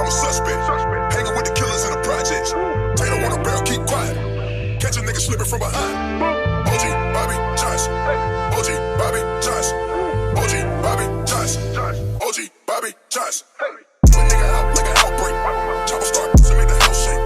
a suspect. Hanging with the killers in the projects. Tater on a barrel, keep quiet. Catch a nigga slipping from behind. OG Bobby Johnson. OG Bobby Johnson. OG Bobby Johnson. OG Bobby Johnson. Put nigga out like an outbreak. Chopper start to make the house shake.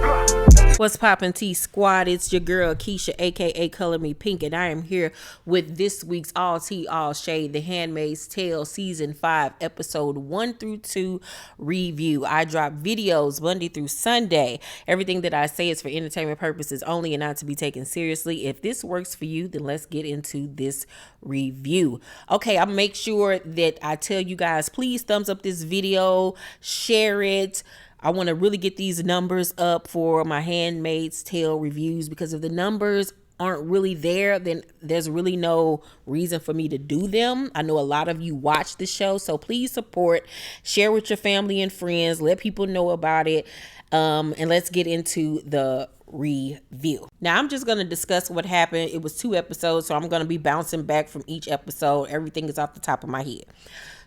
What's poppin' T Squad? It's your girl Keisha, aka Color Me Pynk, and I am here with this week's All Tea All Shade, The Handmaid's Tale Season 5, Episode 1-2 review. I drop videos Monday through Sunday. Everything that I say is for entertainment purposes only and not to be taken seriously. If this works for you, then let's get into this review. Okay, I'll make sure that I tell you guys, please thumbs up this video, share it. I want to really get these numbers up for my Handmaid's Tale reviews, because if the numbers aren't really there, then there's really no reason for me to do them. I know a lot of you watch the show, so please support, share with your family and friends, let people know about it, and let's get into the review. Now, I'm just going to discuss what happened. It was 2 episodes, so I'm going to be bouncing back from each episode. Everything is off the top of my head.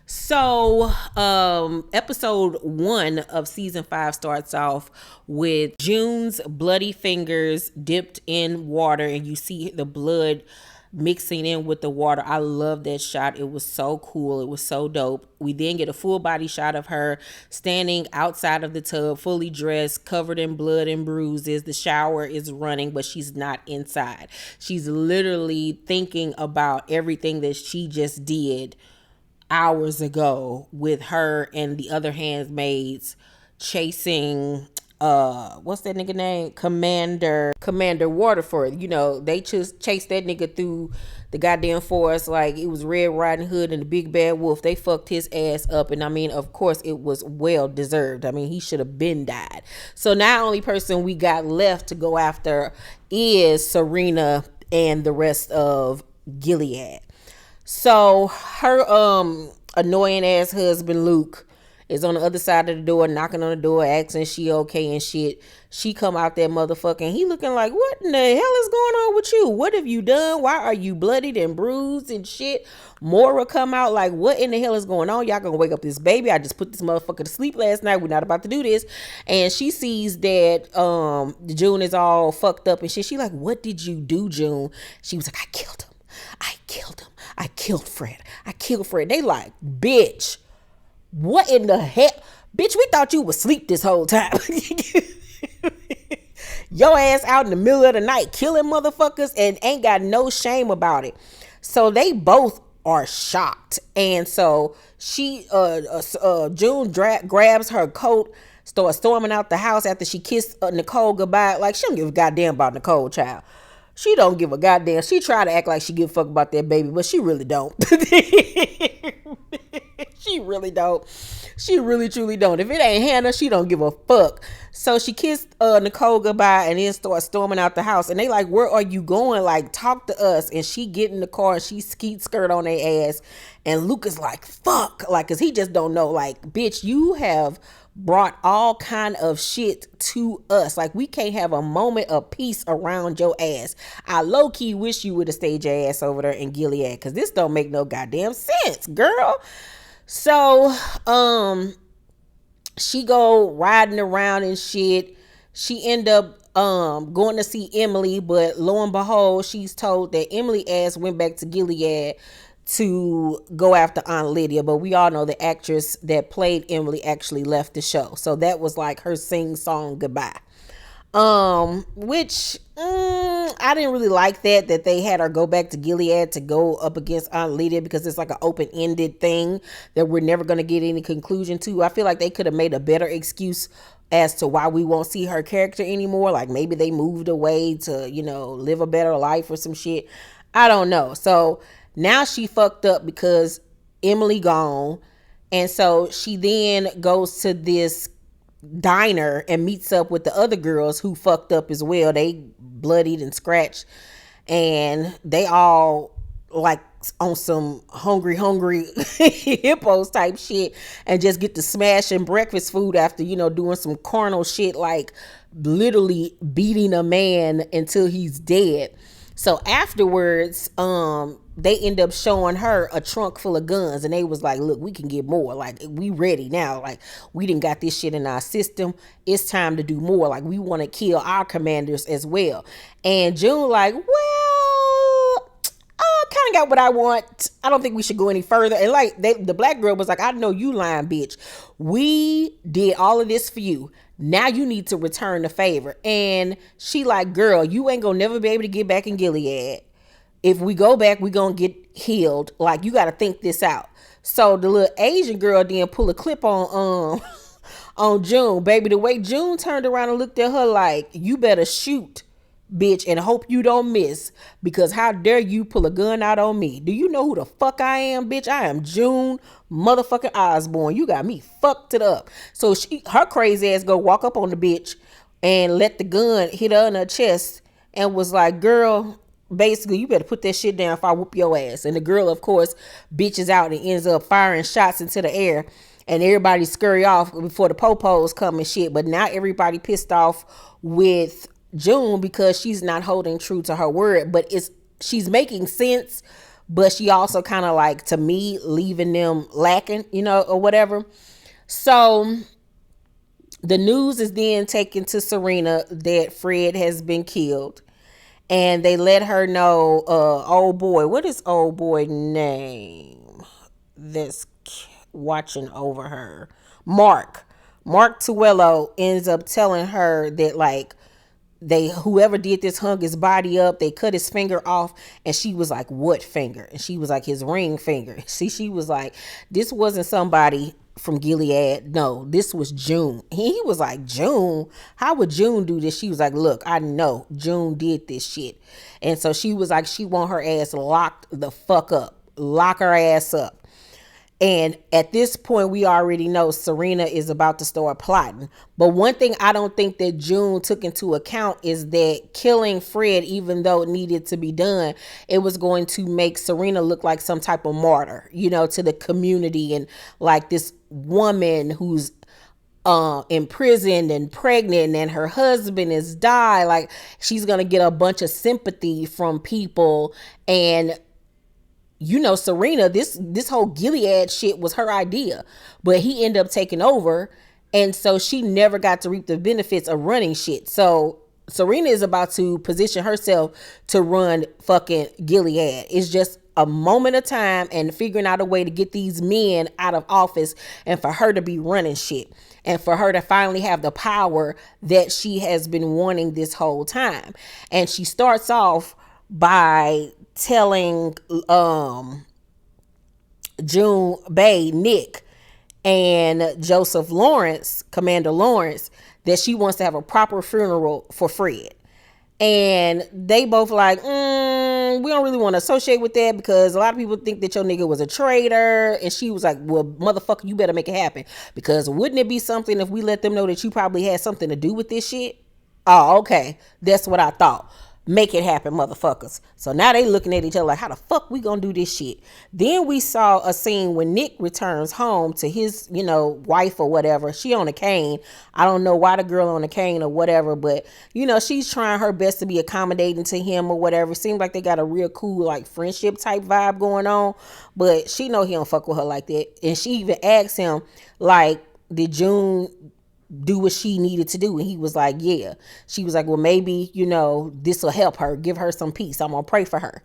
So, episode 1 of season 5 starts off with June's bloody fingers dipped in water, and you see the blood mixing in with the water. I love that shot. It was so cool. It was so dope. We then get a full body shot of her standing outside of the tub, fully dressed, covered in blood and bruises. The shower is running, but she's not inside. She's literally thinking about everything that she just did hours ago with her and the other handmaids chasing what's that nigga name? Commander Waterford. You know, they just chased that nigga through the goddamn forest like it was Red Riding Hood and the Big Bad Wolf. They fucked his ass up, and I mean, of course it was well deserved. I mean, he should have been died. So now only person we got left to go after is Serena and the rest of Gilead. So her annoying ass husband Luke is on the other side of the door, knocking on the door, asking she okay and shit. She come out that motherfucker and he looking like, what in the hell is going on with you? What have you done? Why are you bloodied and bruised and shit? Mora come out like, what in the hell is going on? Y'all gonna wake up this baby? I just put this motherfucker to sleep last night. We're not about to do this. And she sees that June is all fucked up and shit. She like, what did you do, June? She was like, I killed him. I killed Fred. They like, bitch, what in the hell? Bitch, we thought you was asleep this whole time. Your ass out in the middle of the night killing motherfuckers and ain't got no shame about it. So they both are shocked. And so she, June grabs her coat, starts storming out the house after she kissed Nicole goodbye. Like, she don't give a goddamn about Nicole, child. She don't give a goddamn. She try to act like she give a fuck about that baby, but she really don't. She really don't. She really truly don't. If it ain't Hannah, she don't give a fuck. So she kissed Nicole goodbye and then starts storming out the house. And they like, where are you going? Like, talk to us. And she get in the car and she skeet skirt on their ass. And Luke is like, fuck. Like, cause he just don't know. Like, bitch, you have brought all kind of shit to us. Like, we can't have a moment of peace around your ass. I low-key wish you would have stayed your ass over there in Gilead, because this don't make no goddamn sense, girl. So she go riding around and shit. She end up going to see Emily, but lo and behold, she's told that Emily ass went back to Gilead to go after Aunt Lydia, but we all know the actress that played Emily actually left the show. So that was like her sing-song goodbye. Which I didn't really like that they had her go back to Gilead to go up against Aunt Lydia, because it's like an open-ended thing that we're never going to get any conclusion to. I feel like they could have made a better excuse as to why we won't see her character anymore. Like, maybe they moved away to, you know, live a better life or some shit. I don't know. So now she fucked up because Emily gone. And so she then goes to this diner and meets up with the other girls who fucked up as well. They bloodied and scratched. And they all like on some hungry hippos type shit, and just get to smashing breakfast food after, you know, doing some carnal shit, like literally beating a man until he's dead. So afterwards, they end up showing her a trunk full of guns, and they was like, look, we can get more. Like, we ready now. Like, we didn't got this shit in our system. It's time to do more. Like, we want to kill our commanders as well. And June like, well, I kind of got what I want. I don't think we should go any further. And like, the black girl was like, I know you lying, bitch. We did all of this for you. Now you need to return the favor. And she like, girl, you ain't gonna never be able to get back in Gilead. If we go back, we gonna get healed. Like, you gotta think this out. So the little Asian girl then pull a clip on on June. Baby, the way June turned around and looked at her like, you better shoot, bitch, and hope you don't miss, because how dare you pull a gun out on me? Do you know who the fuck I am, bitch? I am June motherfucking Osborne. You got me fucked it up. So her crazy ass go walk up on the bitch and let the gun hit her in her chest and was like, girl, basically, you better put that shit down if I whoop your ass. And the girl, of course, bitches out and ends up firing shots into the air, and everybody scurry off before the popos come and shit. But now everybody pissed off with June because she's not holding true to her word. But she's making sense, but she also kind of like, to me, leaving them lacking, or whatever. So the news is then taken to Serena that Fred has been killed. And they let her know, old boy, what is old boy name that's watching over her? Mark Tuello ends up telling her that, like, whoever did this hung his body up, they cut his finger off. And she was like, what finger? And she was like, his ring finger. See, she was like, this wasn't somebody from Gilead. No, this was June. He was like, June? How would June do this? She was like, look, I know June did this shit. And so she was like, she want her ass locked the fuck up. Lock her ass up. And at this point, we already know Serena is about to start plotting. But one thing I don't think that June took into account is that killing Fred, even though it needed to be done, it was going to make Serena look like some type of martyr, to the community, and like this woman who's imprisoned and pregnant and her husband has died. Like, she's going to get a bunch of sympathy from people. And Serena, this whole Gilead shit was her idea, but he ended up taking over. And so she never got to reap the benefits of running shit. So Serena is about to position herself to run fucking Gilead. It's just a moment of time and figuring out a way to get these men out of office and for her to be running shit and for her to finally have the power that she has been wanting this whole time. And she starts off by telling June Bay, Nick, and Joseph Lawrence, Commander Lawrence, that she wants to have a proper funeral for Fred. And they both like, we don't really want to associate with that because a lot of people think that your nigga was a traitor. And she was like, well, motherfucker, you better make it happen, because wouldn't it be something if we let them know that you probably had something to do with this shit? Oh, okay. That's what I thought. Make it happen, motherfuckers. So now they looking at each other like, how the fuck we gonna do this shit? Then we saw a scene when Nick returns home to his, wife or whatever. She on a cane. I don't know why the girl on a cane or whatever, but she's trying her best to be accommodating to him or whatever. Seems like they got a real cool, like, friendship type vibe going on, but she know he don't fuck with her like that. And she even asked him, like, did June do what she needed to do? And he was like, yeah. She was like, well, maybe, this will help her, give her some peace. I'm gonna pray for her.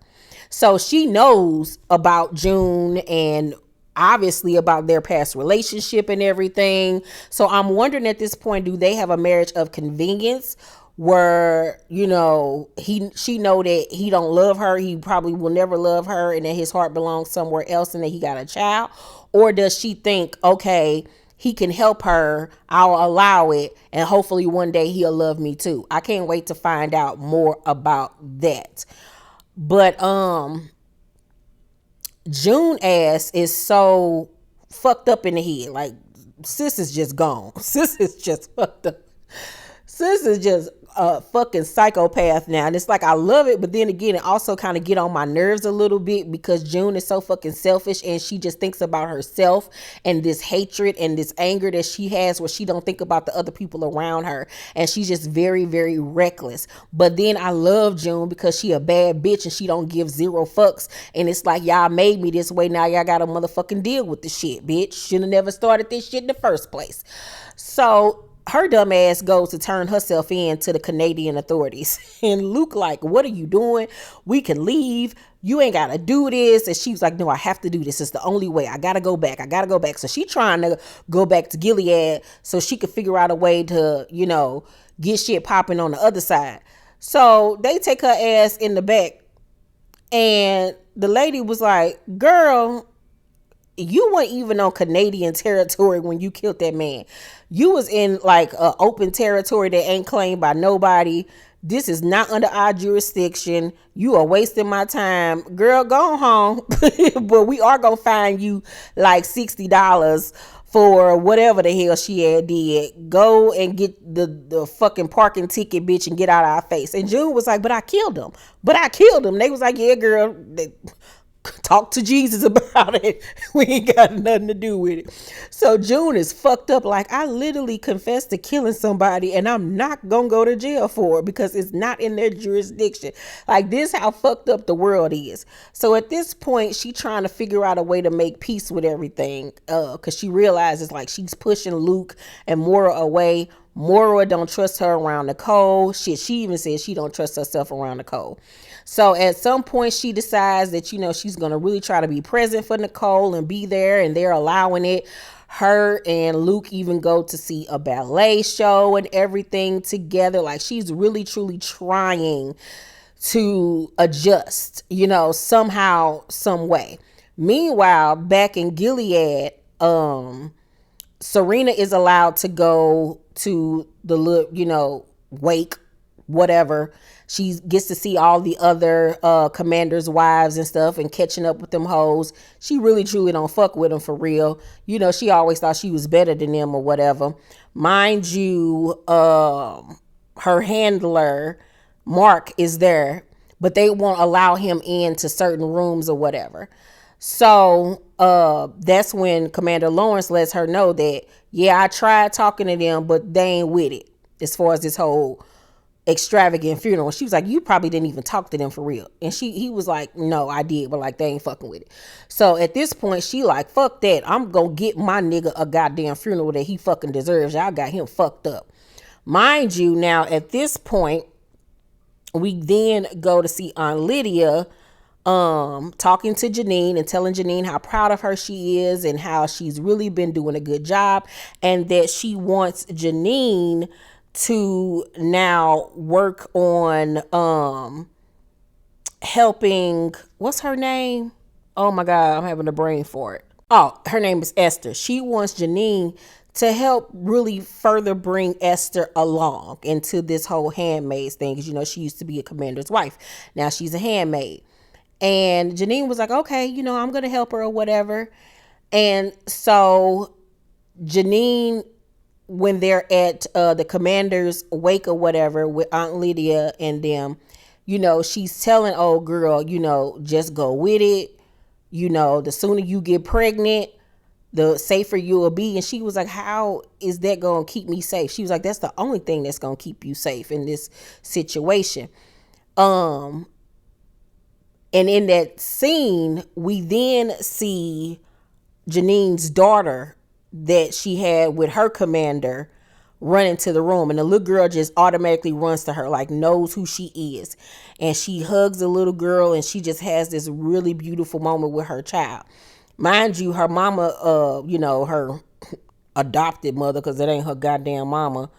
So she knows about June and obviously about their past relationship and everything. So I'm wondering at this point, do they have a marriage of convenience where, she know that he don't love her, he probably will never love her, and that his heart belongs somewhere else, and that he got a child? Or does she think, okay, he can help her, I'll allow it, and hopefully one day he'll love me too? I can't wait to find out more about that. But June ass is so fucked up in the head. Like, sis is just gone. Sis is just fucked up. Sis is just a fucking psychopath now. And it's like, I love it, but then again, it also kind of get on my nerves a little bit because June is so fucking selfish and she just thinks about herself and this hatred and this anger that she has where she don't think about the other people around her. And she's just very, very reckless. But then I love June because she a bad bitch and she don't give zero fucks. And it's like, y'all made me this way. Now y'all gotta motherfucking deal with the shit, bitch. Should have never started this shit in the first place. So her dumb ass goes to turn herself in to the Canadian authorities. And Luke like, what are you doing? We can leave. You ain't got to do this. And she was like, no, I have to do this. It's the only way. I got to go back. So she trying to go back to Gilead so she could figure out a way to, get shit popping on the other side. So they take her ass in the back. And the lady was like, girl, you weren't even on Canadian territory when you killed that man. You was in like open territory that ain't claimed by nobody. This is not under our jurisdiction. You are wasting my time. Girl, go home. But we are going to fine you like $60 for whatever the hell she had did. Go and get the fucking parking ticket, bitch, and get out of our face. And June was like, but I killed him. They was like, yeah, girl, talk to Jesus about it. We ain't got nothing to do with it. So June is fucked up. Like, I literally confessed to killing somebody and I'm not gonna go to jail for it because it's not in their jurisdiction. Like, this how fucked up the world is. So at this point, she trying to figure out a way to make peace with everything because she realizes like she's pushing Luke and Mora away. Mora don't trust her around Nicole. Shit, she even says she don't trust herself around Nicole. So at some point she decides that, she's going to really try to be present for Nicole and be there, and they're allowing it. Her and Luke even go to see a ballet show and everything together. Like, she's really, truly trying to adjust, somehow, some way. Meanwhile, back in Gilead, Serena is allowed to go to the, wake, whatever. She gets to see all the other commanders' wives and stuff and catching up with them hoes. She really, truly don't fuck with them for real. She always thought she was better than them or whatever. Mind you, her handler, Mark, is there, but they won't allow him into certain rooms or whatever. So that's when Commander Lawrence lets her know that, yeah, I tried talking to them, but they ain't with it as far as this whole extravagant funeral. She was like, you probably didn't even talk to them for real. And he was like, no, I did, but like, they ain't fucking with it. So at this point, she like, fuck that. I'm gonna get my nigga a goddamn funeral that he fucking deserves. Y'all got him fucked up. Mind you, now at this point, we then go to see Aunt Lydia talking to Janine and telling Janine how proud of her she is and how she's really been doing a good job, and that she wants Janine to now work on helping, what's her name? Oh my God, I'm having a brain for it. Oh, her name is Esther. She wants Janine to help really further bring Esther along into this whole Handmaid's thing. Because, she used to be a commander's wife. Now she's a handmaid. And Janine was like, okay, I'm going to help her or whatever. And so Janine, when they're at the commander's wake or whatever with Aunt Lydia and them, she's telling old girl, just go with it. The sooner you get pregnant, the safer you will be. And she was like, how is that going to keep me safe? She was like, that's the only thing that's going to keep you safe in this situation. And in that scene, we then see Janine's daughter that she had with her commander run into the room, and the little girl just automatically runs to her, like knows who she is, and she hugs the little girl, and she just has this really beautiful moment with her child. Mind you, her mama, her adopted mother, because it ain't her goddamn mama,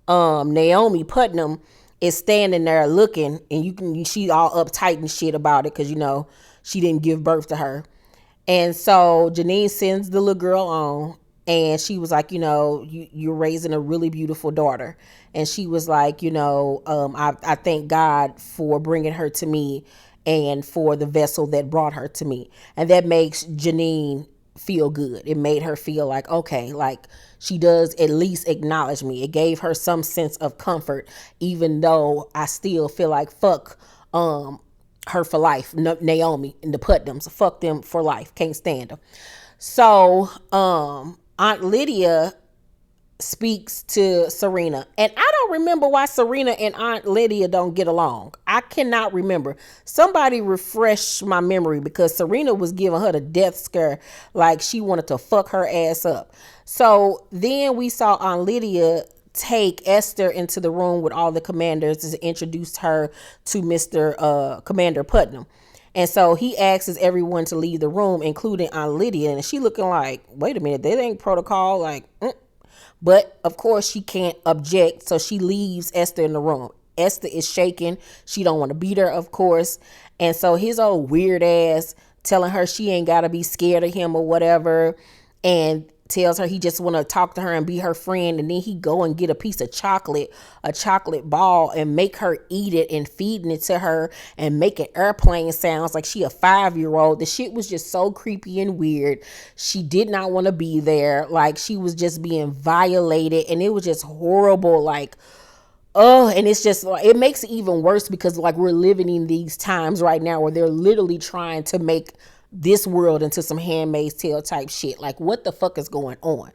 Naomi Putnam, is standing there looking, and she all uptight and shit about it because she didn't give birth to her. And so Janine sends the little girl on, and she was like, you're raising a really beautiful daughter. And she was like, I thank God for bringing her to me and for the vessel that brought her to me. And that makes Janine feel good. It made her feel like, okay, like she does at least acknowledge me. It gave her some sense of comfort, even though I still feel like fuck her for life. Naomi and the Putnams, fuck them for life. Can't stand them. So Aunt Lydia speaks to Serena, and I don't remember why Serena and Aunt Lydia don't get along. I cannot remember. Somebody refresh my memory, because Serena was giving her the death scare, like she wanted to fuck her ass up. So then we saw Aunt Lydia take Esther into the room with all the commanders and introduced her to Mr. Commander Putnam. And so he asks everyone to leave the room, including Aunt Lydia, and she looking like, wait a minute, that ain't protocol. Like, But of course she can't object, so she leaves Esther in the room. Esther is shaking. She don't want to beat her, of course. And so his old weird ass telling her she ain't got to be scared of him or whatever, and tells her he just want to talk to her and be her friend. And then he go and get a piece of chocolate, a chocolate ball, and make her eat it and feeding it to her and making airplane sounds like she a 5-year-old. The shit was just so creepy and weird. She did not want to be there. Like, she was just being violated, and it was just horrible. Like, oh, and it's just like, it makes it even worse because like we're living in these times right now where they're literally trying to make this world into some Handmaid's Tale type shit. Like, what the fuck is going on?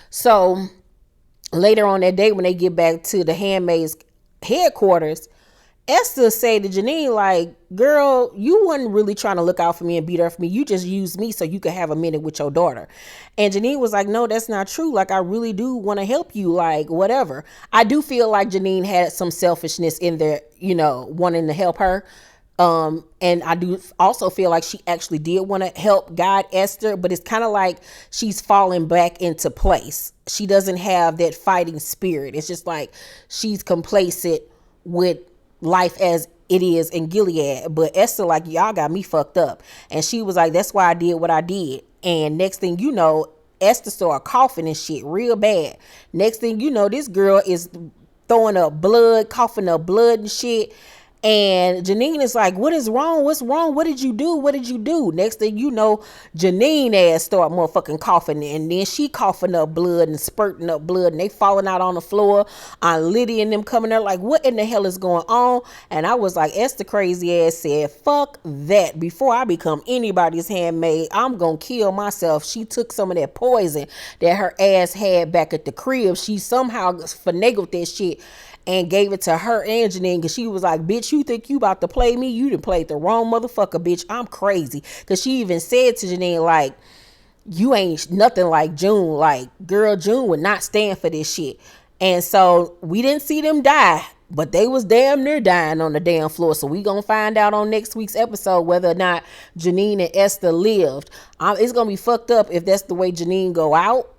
So later on that day, when they get back to the Handmaid's headquarters, Esther said to Janine, like, girl, you wasn't really trying to look out for me and beat her for me. You just used me so you could have a minute with your daughter. And Janine was like, no, that's not true. Like, I really do want to help you, like, whatever. I do feel like Janine had some selfishness in there, you know, wanting to help her. And I do also feel like she actually did want to help guide Esther, but it's kind of like she's falling back into place. She doesn't have that fighting spirit. It's just like she's complacent with life as it is in Gilead. But Esther, like, y'all got me fucked up. And she was like, that's why I did what I did. And next thing you know, Esther started coughing and shit real bad. Next thing you know, this girl is throwing up blood, coughing up blood and shit. And Janine is like, what is wrong? What's wrong? What did you do? What did you do? Next thing you know, Janine ass start motherfucking coughing. And then she coughing up blood and spurting up blood. And they falling out on the floor. Aunt Lydia and them coming there like, what in the hell is going on? And I was like, Esther crazy ass said, fuck that. Before I become anybody's handmaid, I'm going to kill myself. She took some of that poison that her ass had back at the crib. She somehow finagled that shit and gave it to her and Janine, because she was like, bitch, you think you about to play me? You done played the wrong motherfucker, bitch. I'm crazy. Because she even said to Janine, like, you ain't nothing like June. Like, girl, June would not stand for this shit. And so we didn't see them die, but they was damn near dying on the damn floor. So we gonna find out on next week's episode whether or not Janine and Esther lived. It's gonna be fucked up if that's the way Janine go out.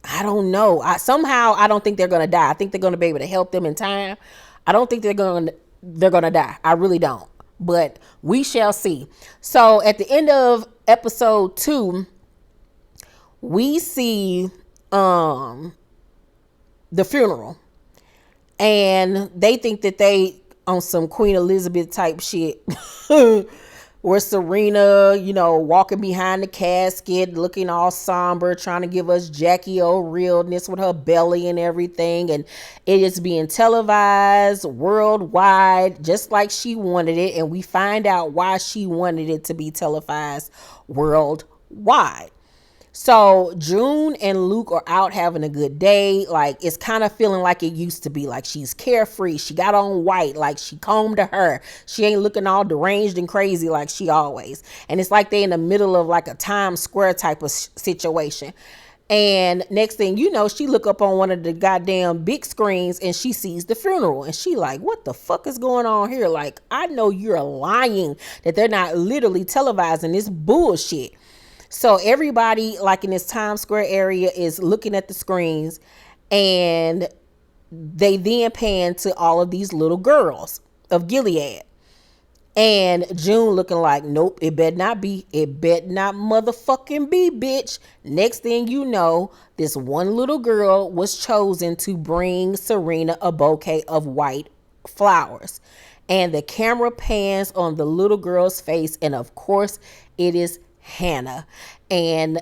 I don't know. I don't think they're gonna die. I think they're gonna be able to help them in time. I don't think they're gonna die. I really don't. But we shall see. So at the end of episode 2, we see the funeral, and they think that they on some Queen Elizabeth type shit. Where Serena, you know, walking behind the casket, looking all somber, trying to give us Jackie O realness with her belly and everything. And it is being televised worldwide, just like she wanted it. And we find out why she wanted it to be televised worldwide. So June and Luke are out having a good day. Like, it's kind of feeling like it used to be. Like, she's carefree. She got on white. Like, she combed her hair. She ain't looking all deranged and crazy like she always. And it's like they in the middle of like a Times Square type of situation. And next thing you know, she look up on one of the goddamn big screens and she sees the funeral. And she like, what the fuck is going on here? Like, I know you're lying that they're not literally televising this bullshit. So everybody, like in this Times Square area, is looking at the screens, and they then pan to all of these little girls of Gilead. And June looking like, nope, it better not be. It better not motherfucking be, bitch. Next thing you know, this one little girl was chosen to bring Serena a bouquet of white flowers. And the camera pans on the little girl's face, and of course, it is Hannah. And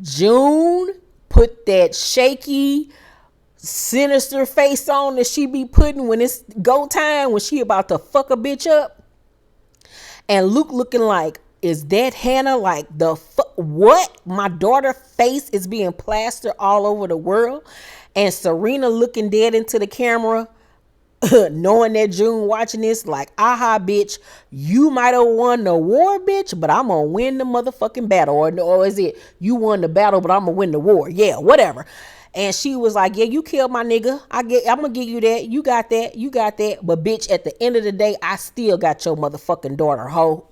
June put that shaky, sinister face on that she be putting when it's go time, when she about to fuck a bitch up. And Luke looking like, is that Hannah? Like, what? My daughter's face is being plastered all over the world. And Serena looking dead into the camera, knowing that June watching this, like, aha, bitch, you might have won the war, bitch, but I'm gonna win the motherfucking battle. Or is it, you won the battle, but I'm gonna win the war? Yeah, whatever. And she was like, yeah, you killed my nigga. I'm gonna give you that. You got that. You got that. But bitch, at the end of the day, I still got your motherfucking daughter, hoe.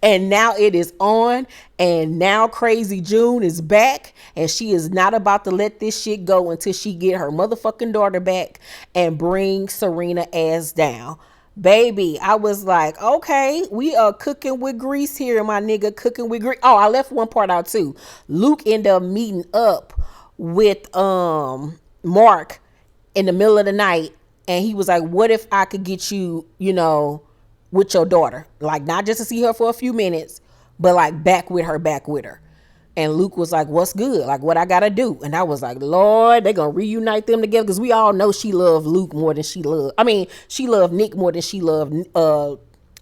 And now it is on. And now Crazy June is back. And she is not about to let this shit go until she get her motherfucking daughter back and bring Serena ass down. Baby, I was like, okay, we are cooking with grease here, my nigga, cooking with grease. Oh, I left one part out too. Luke ended up meeting up with Mark in the middle of the night, and he was like, what if I could get you, with your daughter? Like, not just to see her for a few minutes, but like back with her. And Luke was like, what's good? Like, what I gotta do? And I was like, Lord, they're gonna reunite them together, because we all know she loved Luke more than she loved Nick more than she loved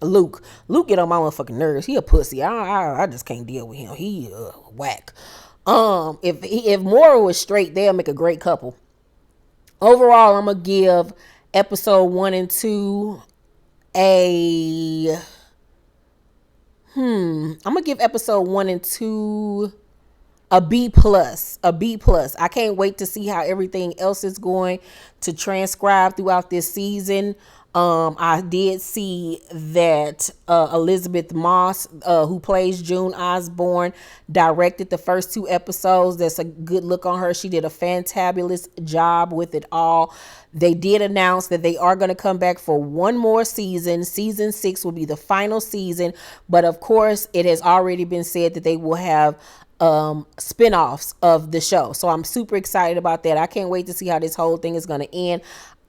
Luke. Luke get on my motherfucking nerves. He a pussy. I just can't deal with him. He whack. If Maura was straight, they'll make a great couple. Overall, I'm gonna give episode 1 and 2 I'm gonna give episode 1 and 2 a B+. I can't wait to see how everything else is going to transcribe throughout this season. I did see that Elizabeth Moss, who plays June Osborne, directed the first 2 episodes. That's a good look on her. She did a fantabulous job with it all. They did announce that they are going to come back for one more season. Season 6 will be the final season. But of course, it has already been said that they will have spin-offs of the show. So I'm super excited about that. I can't wait to see how this whole thing is going to end.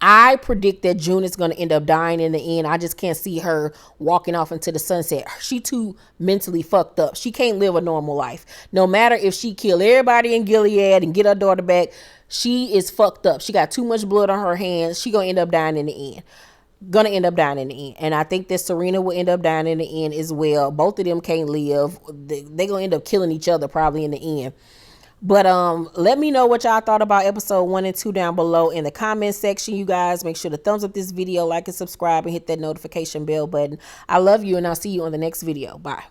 I predict that June is going to end up dying in the end. I just can't see her walking off into the sunset. She too mentally fucked up. She can't live a normal life. No matter if she kill everybody in Gilead and get her daughter back, she is fucked up. She got too much blood on her hands. She going to end up dying in the end. And I think that Serena will end up dying in the end as well. Both of them can't live. They going to end up killing each other probably in the end. But let me know what y'all thought about episode 1 and 2 down below in the comment section, you guys. Make sure to thumbs up this video, like and subscribe, and hit that notification bell button. I love you, and I'll see you on the next video. Bye.